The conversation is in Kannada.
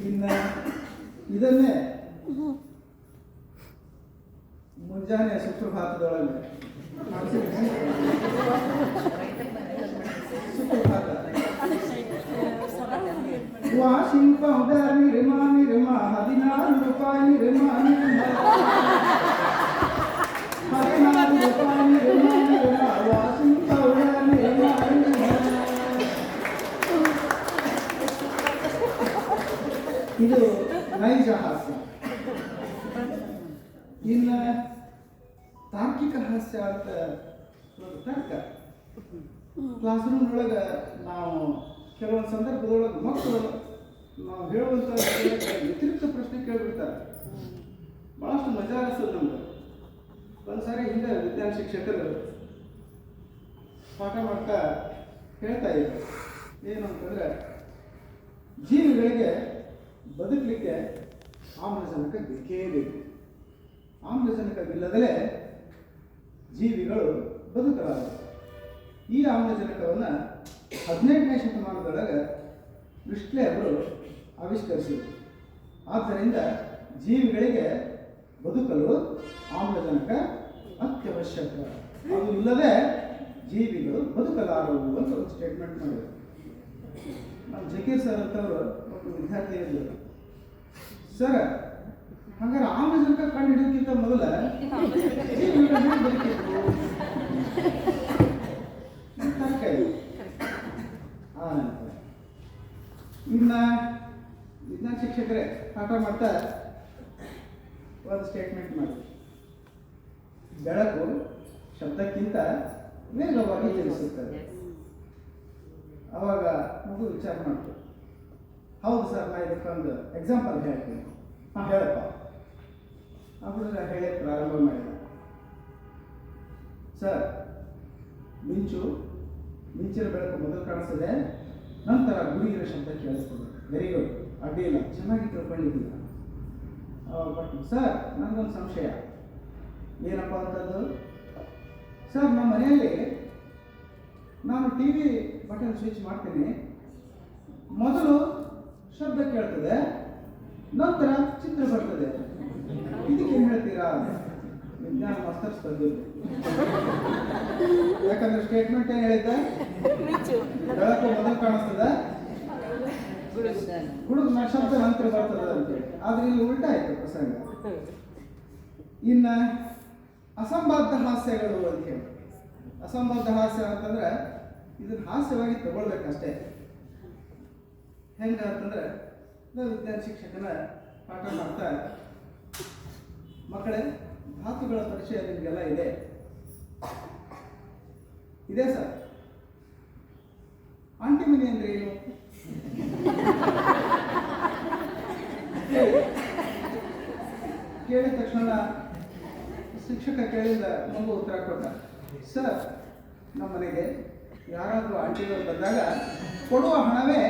ಇನ್ನು ಇದನ್ನೇ ಮುಂಜಾನೆ ಸುಪ್ರಭಾತದೊಳಗೆ ಸುಪ್ರಭಾತ ವಾಷಿಂಗ್ ಪೌಡರ್ ನಿರ್ಮ 16 ರೂಪಾಯಿ ನಿರ್ಮ 16 ರೂಪಾಯಿ ನಿರ್ಮ ವಾಷಿಂಗ್ ಪೌಡರ್ ನಿರ್ಮ ಇದು ನೈಜ ಹಾಸ್ಯ. ಇನ್ನು ತಾರ್ಕಿಕ ಹಾಸ್ಯ ಅಂತ ಒಂದು ತರ್ಕ. ಕ್ಲಾಸ್ ರೂಮ್ ಒಳಗೆ ನಾವು ಕೆಲವೊಂದು ಸಂದರ್ಭದೊಳಗೆ ಮಕ್ಕಳು ನಾವು ಹೇಳುವಂಥ ವ್ಯತಿರಿಕ್ತ ಪ್ರಶ್ನೆ ಕೇಳಿಬಿಡ್ತಾರೆ. ಭಾಳಷ್ಟು ಮಜಾ ಅನಿಸ್ತದೆ ನಮ್ಗೆ. ಒಂದು ಸಾರಿ ಹಿಂದೆ ವಿಜ್ಞಾನ ಶಿಕ್ಷಕರು ಪಾಠ ಮಾಡ್ತಾ ಹೇಳ್ತಾ ಇದ್ರು, ಏನು ಅಂತಂದರೆ ಜೀವಿಗಳಿಗೆ ಬದುಕಲಿಕ್ಕೆ ಆಮ್ಲಜನಕ ಬೇಕೇ ಬೇಕು. ಆಮ್ಲಜನಕವಿಲ್ಲದಲೇ ಜೀವಿಗಳು ಬದುಕಲಾರದು. ಈ ಆಮ್ಲಜನಕವನ್ನು 18ನೇ ಶತಮಾನದೊಳಗೆ ಪ್ರಿಸ್ಟ್ಲೆ ಅವರು ಆವಿಷ್ಕರಿಸಿದರು. ಆದ್ದರಿಂದ ಜೀವಿಗಳಿಗೆ ಬದುಕಲು ಆಮ್ಲಜನಕ ಅತ್ಯವಶ್ಯಕ. ಅದು ಇಲ್ಲದೆ ಜೀವಿಗಳು ಬದುಕಲಾರವು ಅಂತ ಒಂದು ಸ್ಟೇಟ್ಮೆಂಟ್ ಮಾಡಿದರು. ನಮ್ಮ ಜಕೀರ್ ಸರ್ ಅಂತವರು ಒಬ್ಬರು ವಿದ್ಯಾರ್ಥಿ ಇದ್ದರು. ಸರ್, ಹಂಗಾರೆ ಆಮ್ಲಜನಕ ಕಂಡು ಹಿಡಿಯೋಕ್ಕಿಂತ ಮೊದಲ ಬದುಕಿತ್ತು ತರ್ಕ ಇದು. ಇನ್ನು ವಿಜ್ಞಾನ ಶಿಕ್ಷಕರೇ ಪಾಠ ಮಾಡ್ತಾ ಒಂದು ಸ್ಟೇಟ್ಮೆಂಟ್ ಮಾಡಿ, ಬೆಳಕು ಶಬ್ದಕ್ಕಿಂತ ವೇಗವಾಗಿ ಚಲಿಸುತ್ತದೆ. ಅವಾಗ ಮಗು ವಿಚಾರ ಮಾಡ್ತು, ಹೌದು ಸರ್, ನಾ ಇದಕ್ಕೊಂದು ಎಕ್ಸಾಂಪಲ್ ಹೇಳ್ತೀನಿ. ಹಾಂ ಹೇಳಪ್ಪ. ಹುಡುಗ ಹೇಳಿ ಪ್ರಾರಂಭ ಮಾಡಿದ. ಸರ್, ಮಿಂಚಿನ ಬೆಳಕು ಮೊದಲು ಕಾಣಿಸ್ತದೆ, ನಂತರ ಗುಡುಗಿನ ಶಬ್ದ ಕೇಳಿಸ್ತದೆ. ವೆರಿ ಗುಡ್, ಅಡ್ಡಿಲ್ಲ, ಚೆನ್ನಾಗಿ ತಿಳ್ಕೊಂಡಿದ್ದೀರ. ಬಟ್ ಸರ್, ನನಗೊಂದು ಸಂಶಯ. ಏನಪ್ಪ ಅಂತದ್ದು? ಸರ್, ನಮ್ಮ ಮನೆಯಲ್ಲಿ ನಾನು ಟಿ ವಿ ಬಟನ್ ಸ್ವಿಚ್ ಮಾಡ್ತೀನಿ, ಮೊದಲು ಶಬ್ದ ಕೇಳ್ತದೆ, ನಂತರ ಚಿತ್ರ ಬರ್ತದೆ. ಇದಕ್ಕೆ ಏನು ಹೇಳ್ತೀರಾ? ವಿಜ್ಞಾನ ಮಾಸ್ತರ್ಸ್ ತಂದಿದ್ದು. ಯಾಕಂದ್ರೆ ಸ್ಟೇಟ್ಮೆಂಟ್ ಏನು ಹೇಳಿದ್ದ? ಬೆಳಕು ಮೊದಲು ಕಾಣಿಸ್ತದೆ, ಗುಡುಗು ಶಬ್ದ ನಂತರ ಬರ್ತದೆ ಅಂತೇಳಿ. ಆದ್ರೆ ಇಲ್ಲಿ ಉಲ್ಟಾ ಆಯ್ತು ಪ್ರಸಂಗ. ಇನ್ನು ಅಸಂಬದ್ಧ ಹಾಸ್ಯಗಳು ಅಂತ ಹೇಳಿ. ಅಸಂಬದ್ಧ ಹಾಸ್ಯ ಅಂತಂದ್ರೆ ಇದನ್ನ ಹಾಸ್ಯವಾಗಿ ತಗೊಳ್ಬೇಕಷ್ಟೇ. ಹೆಂಗ ಅಂತಂದ್ರೆ, ನಾವು ವಿಜ್ಞಾನ ಶಿಕ್ಷಕನ ಪಾಠ ಮಾಡ್ತಾ, ಮಕ್ಕಳೇ, ಧಾತುಗಳ ಪರಿಚಯ ನಿಮಗೆಲ್ಲ ಇದೆ ಸರ್. ಆಂಟಿಮನಿ ಅಂದ್ರೆ ಏನು? ಕೇಳಿದ ತಕ್ಷಣ ಶಿಕ್ಷಕ ಕೇಳಿದ ಮಗು ಉತ್ತರ ಕೊಟ್ಟ, ಸರ್, ನಮ್ಮ ಮನೆಗೆ ಯಾರಾದರೂ ಆಂಟಿಗಳು ಬಂದಾಗ ಕೊಡುವ ಹಣವೇ